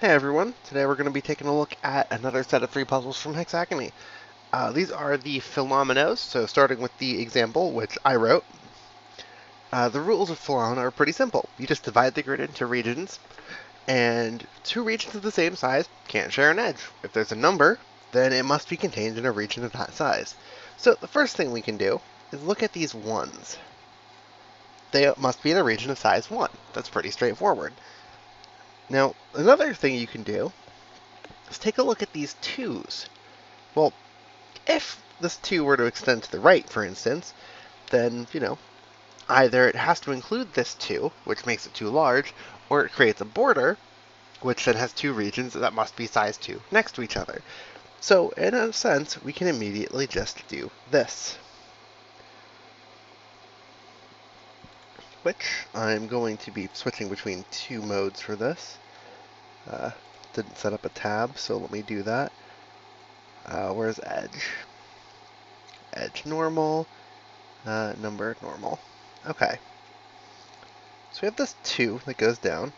Hey everyone, today we're going to be taking a look at another set of 3 puzzles from Hexagony. These are the Fillominos, so starting with the example, which I wrote. The rules of Fillomino are pretty simple. You just divide the grid into regions, and 2 regions of the same size can't share an edge. If there's a number, then it must be contained in a region of that size. So the first thing we can do is look at these 1s. They must be in a region of size 1. That's pretty straightforward. Now, another thing you can do is take a look at these 2s. Well, if this 2 were to extend to the right, for instance, then, either it has to include this 2, which makes it too large, or it creates a border, which then has 2 regions that must be size 2 next to each other. So, in a sense, we can immediately just do this, which I'm going to be switching between 2 modes for this. Didn't set up a tab, so let me do that. Where's edge? Edge normal, number normal. Okay. So we have this 2 that goes down.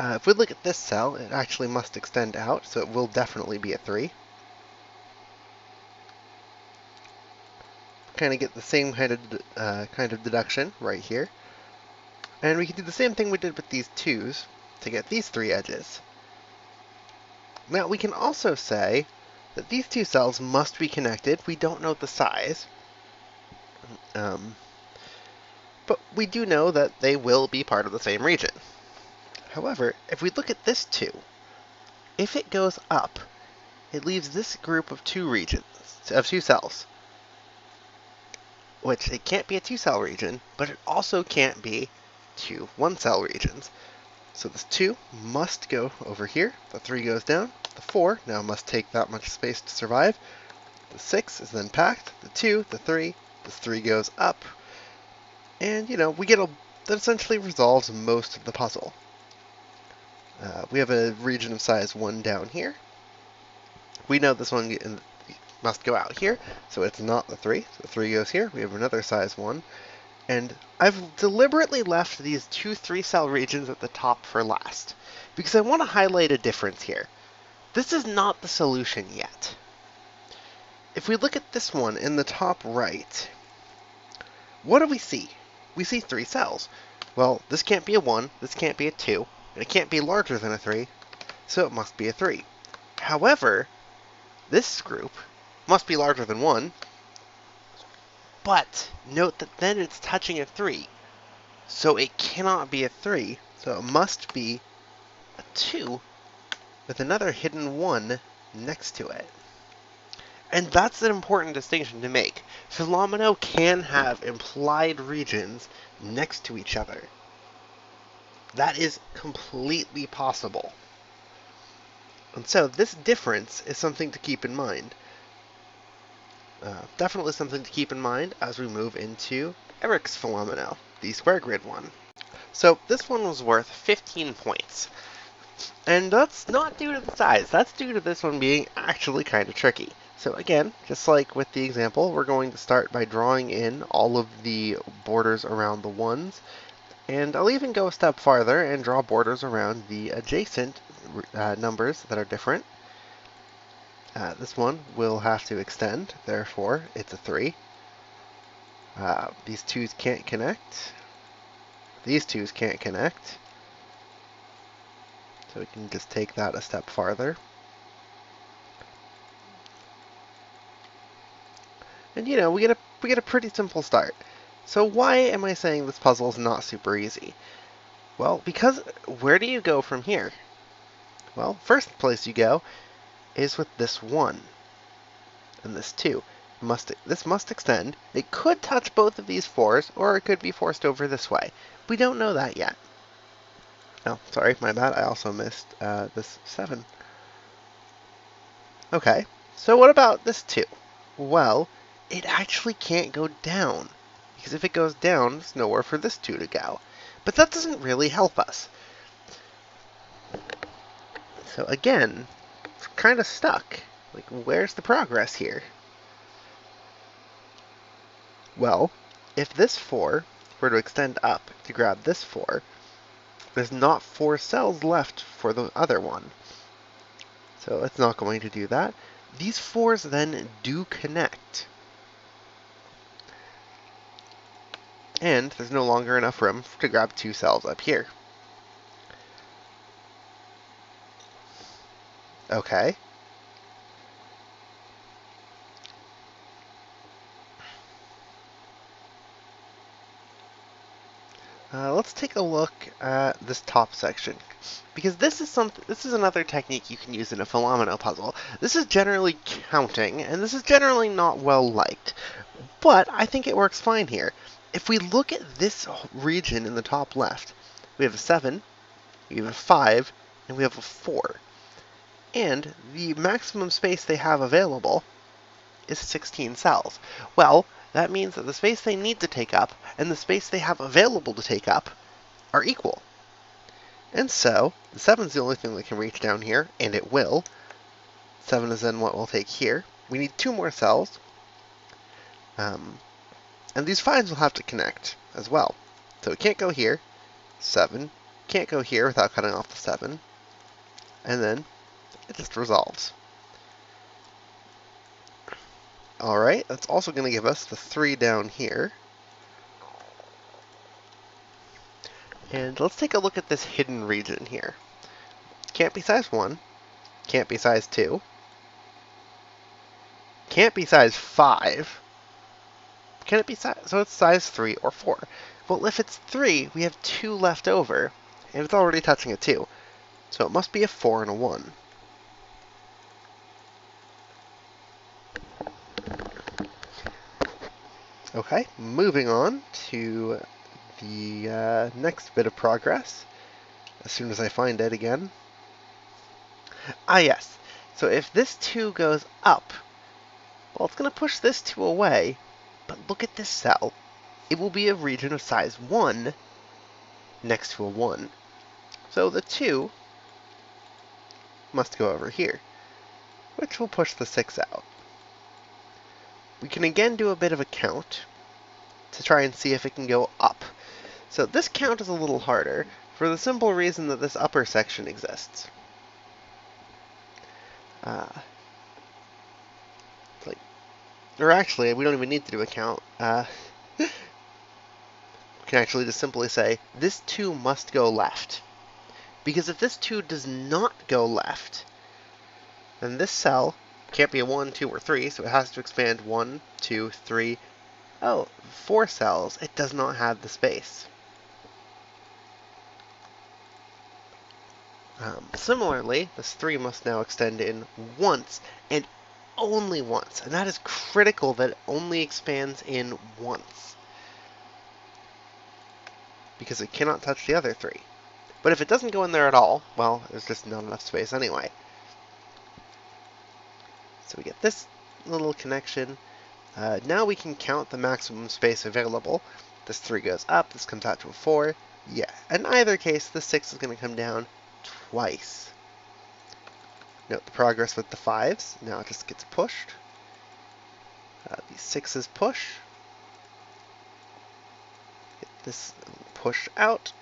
If we look at this cell, it actually must extend out, so it will definitely be a 3. Kind of get the same kind of deduction right here. And we can do the same thing we did with these 2s to get these 3 edges. Now we can also say that these 2 cells must be connected. We don't know the size, but we do know that they will be part of the same region. However, if we look at this 2, if it goes up, it leaves this group of 2 regions, of 2 cells, which it can't be a 2-cell region, but it also can't be 2 1-cell regions. So this 2 must go over here, the 3 goes down, the 4 now must take that much space to survive, the 6 is then packed, the 2, the 3, this 3 goes up, and we get that essentially resolves most of the puzzle. We have a region of size 1 down here. We know this one must go out here, so it's not the 3. So the 3 goes here. We have another size 1. And I've deliberately left these 2 3-cell regions at the top for last, because I want to highlight a difference here. This is not the solution yet. If we look at this one in the top right, what do we see? We see 3 cells. Well, this can't be a 1, this can't be a 2, and it can't be larger than a 3, so it must be a 3. However, this group must be larger than 1, but note that then it's touching a 3, so it cannot be a 3, so it must be a 2 with another hidden 1 next to it. And that's an important distinction to make. Fillomino can have implied regions next to each other. That is completely possible. And so this difference is something to keep in mind. Definitely something to keep in mind as we move into Eric's Fillomino, the square grid one. So this one was worth 15 points. And that's not due to the size, that's due to this one being actually kind of tricky. So again, just like with the example, we're going to start by drawing in all of the borders around the 1s. And I'll even go a step farther and draw borders around the adjacent numbers that are different. This one will have to extend, therefore it's a 3. These 2s can't connect. These 2s can't connect. So we can just take that a step farther. And we get a pretty simple start. So why am I saying this puzzle is not super easy? Well, because where do you go from here? Well, first place you go is with this 1 and this 2. This must extend. It could touch both of these 4s, or it could be forced over this way. We don't know that yet. Oh, sorry, my bad. I also missed this 7. Okay, so what about this 2? Well, it actually can't go down, because if it goes down, there's nowhere for this 2 to go. But that doesn't really help us. So again, it's kind of stuck. Like, where's the progress here? Well, if this 4 were to extend up to grab this 4, there's not 4 cells left for the other one. So it's not going to do that. These 4s then do connect. And there's no longer enough room to grab 2 cells up here. Okay. Let's take a look at this top section, because this is another technique you can use in a Fillomino puzzle. This is generally counting, and this is generally not well liked, but I think it works fine here. If we look at this region in the top left, we have a 7, we have a 5, and we have a 4. And the maximum space they have available is 16 cells. Well, that means that the space they need to take up and the space they have available to take up are equal. And so, the 7 is the only thing that can reach down here, and it will. 7 is then what we'll take here. We need 2 more cells. And these 5s will have to connect as well. So it can't go here. 7 can't go here without cutting off the 7. And then it just resolves. Alright, that's also going to give us the 3 down here. And let's take a look at this hidden region here. Can't be size 1. Can't be size 2. Can't be size 5. Can it be size... So it's size 3 or 4. Well, if it's 3, we have 2 left over. And it's already touching a 2. So it must be a 4 and a 1. Okay, moving on to the next bit of progress, as soon as I find it again. Ah, yes. So if this 2 goes up, well, it's going to push this 2 away, but look at this cell. It will be a region of size 1 next to a 1. So the 2 must go over here, which will push the 6 out. We can again do a bit of a count to try and see if it can go up. So this count is a little harder, for the simple reason that this upper section exists. Or actually, we don't even need to do a count. We can actually just simply say, this 2 must go left. Because if this 2 does not go left, then this cell can't be a 1, 2, or 3, so it has to expand 1, 2, 3, 4 cells. It does not have the space. Similarly, this 3 must now extend in once, and only once. And that is critical that it only expands in once, because it cannot touch the other 3. But if it doesn't go in there at all, well, there's just not enough space anyway. So we get this little connection. Now we can count the maximum space available. This 3 goes up, this comes out to a 4. Yeah, in either case, the 6 is going to come down twice. Note the progress with the 5s. Now it just gets pushed. The 6s push. Get this push out.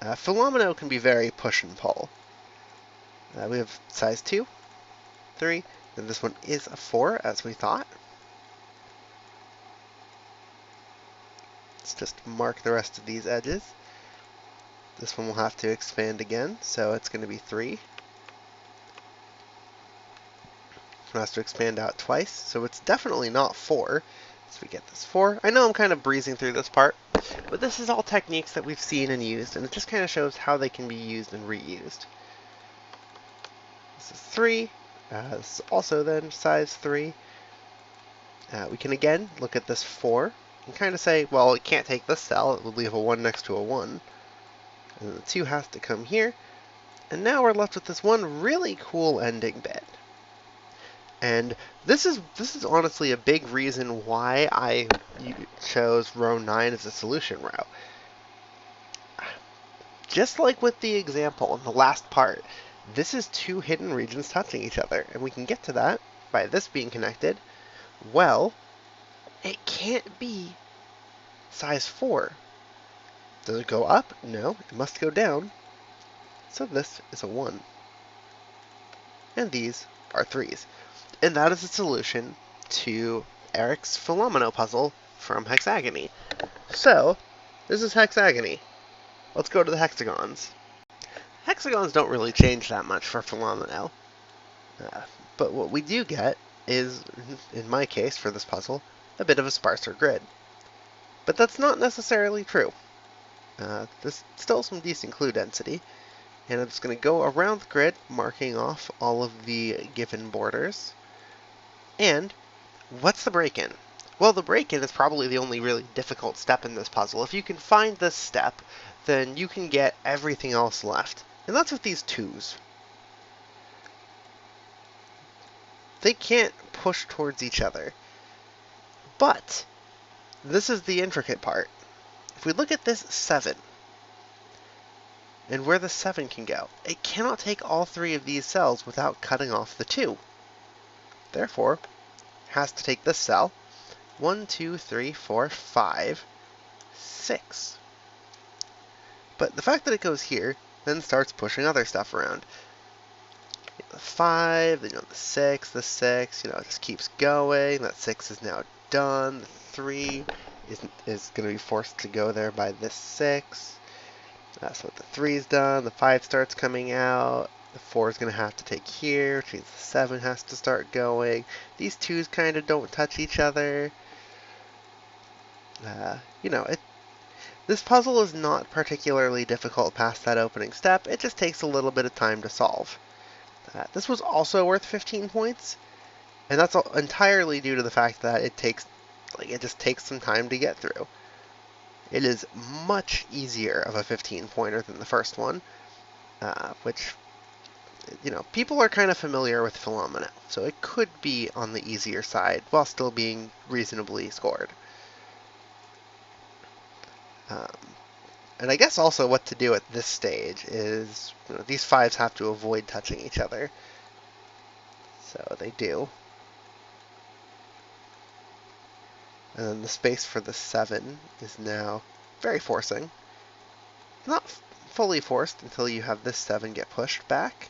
Fillomino can be very push and pull. We have size 2, 3, and this one is a 4, as we thought. Let's just mark the rest of these edges. This one will have to expand again, so it's going to be 3. It has to expand out twice, so it's definitely not 4. So we get this 4. I know I'm kind of breezing through this part, but this is all techniques that we've seen and used, and it just kind of shows how they can be used and reused. This is 3. This is also then size 3. We can again look at this 4 and kind of say, well, it can't take this cell. It would leave a 1 next to a 1. And the 2 has to come here. And now we're left with this one really cool ending bit. And this is honestly a big reason why I chose row 9 as a solution row. Just like with the example in the last part, this is 2 hidden regions touching each other, and we can get to that by this being connected. Well, it can't be size 4. Does it go up? No, it must go down. So this is a 1. And these are 3s. And that is the solution to Eric's Fillomino puzzle from Hexagony. So, this is Hexagony. Let's go to the hexagons. Hexagons don't really change that much for Fillomino. But what we do get is, in my case for this puzzle, a bit of a sparser grid. But that's not necessarily true. There's still some decent clue density, and I'm just going to go around the grid, marking off all of the given borders. And what's the break-in? Well, the break-in is probably the only really difficult step in this puzzle. If you can find this step, then you can get everything else left. And that's with these 2s. They can't push towards each other. But this is the intricate part. If we look at this 7, and where the 7 can go, it cannot take all 3 of these cells without cutting off the 2. Therefore, it has to take this cell, 1, 2, 3, 4, 5, 6. But the fact that it goes here then starts pushing other stuff around. The 5, then the 6, the 6, it just keeps going. That 6 is now done. The 3 is going to be forced to go there by this 6. So the 3 is done. The 5 starts coming out. The 4 is going to have to take here, which means the 7 has to start going. These 2s kind of don't touch each other. This puzzle is not particularly difficult past that opening step. It just takes a little bit of time to solve. This was also worth 15 points, and that's entirely due to the fact that it just takes some time to get through. It is much easier of a 15-pointer than the first one, which, people are kind of familiar with Fillomino, so it could be on the easier side while still being reasonably scored. And I guess also what to do at this stage is, these 5s have to avoid touching each other. So they do. And then the space for the 7 is now very forcing. Not fully forced until you have this 7 get pushed back.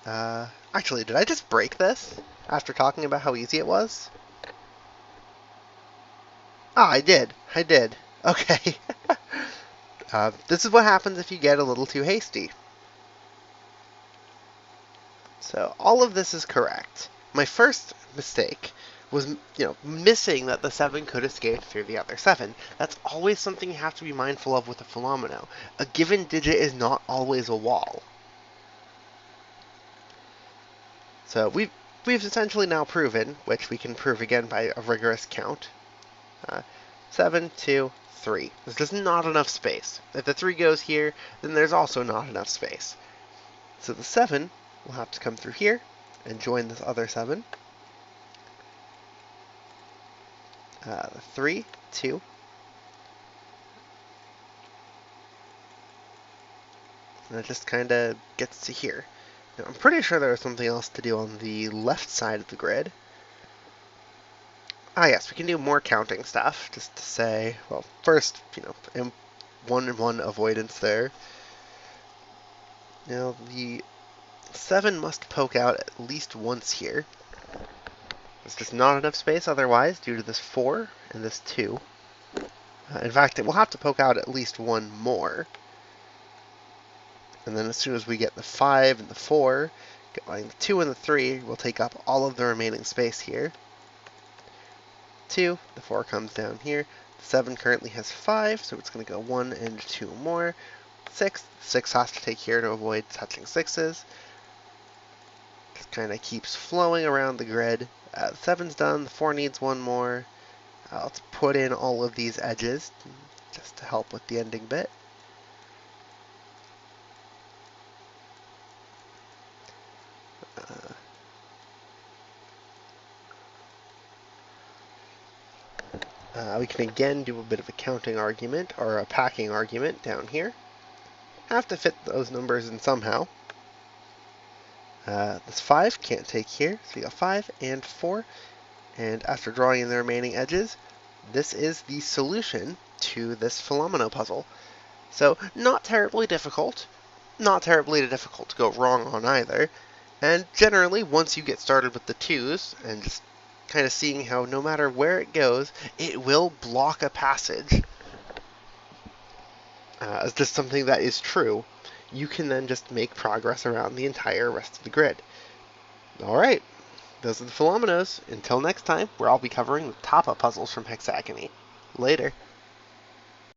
Actually, did I just break this after talking about how easy it was? Ah, I did. Okay. This is what happens if you get a little too hasty. So all of this is correct. My first mistake was, missing that the 7 could escape through the other 7. That's always something you have to be mindful of with a Fillomino. A given digit is not always a wall. So we've essentially now proven, which we can prove again by a rigorous count, 7, 2, 3. There's just not enough space. If the 3 goes here, then there's also not enough space. So the 7 will have to come through here and join this other 7. The 3, 2. And it just kind of gets to here. Now, I'm pretty sure there was something else to do on the left side of the grid. Ah, yes, we can do more counting stuff, just to say, well, first, 1-1 avoidance there. Now, the 7 must poke out at least once here. There's just not enough space otherwise, due to this 4 and this 2. In fact, it will have to poke out at least one more. And then as soon as we get the 5 and the 4, the 2 and the 3 will take up all of the remaining space here. 2, the 4 comes down here. The 7 currently has 5, so it's going to go 1 and 2 more. 6 has to take here to avoid touching 6s. Just kind of keeps flowing around the grid. The 7's done, the 4 needs one more. Let's put in all of these edges just to help with the ending bit. We can again do a bit of a counting argument, or a packing argument down here. Have to fit those numbers in somehow. This 5 can't take here, so we got 5 and 4. And after drawing in the remaining edges, this is the solution to this Fillomino puzzle. So not terribly difficult, not terribly difficult to go wrong on either. And generally, once you get started with the 2s and just kind of seeing how no matter where it goes, it will block a passage. As just something that is true, you can then just make progress around the entire rest of the grid. Alright, those are the Fillominos. Until next time, where I'll be covering the top-up puzzles from Hexagony. Later.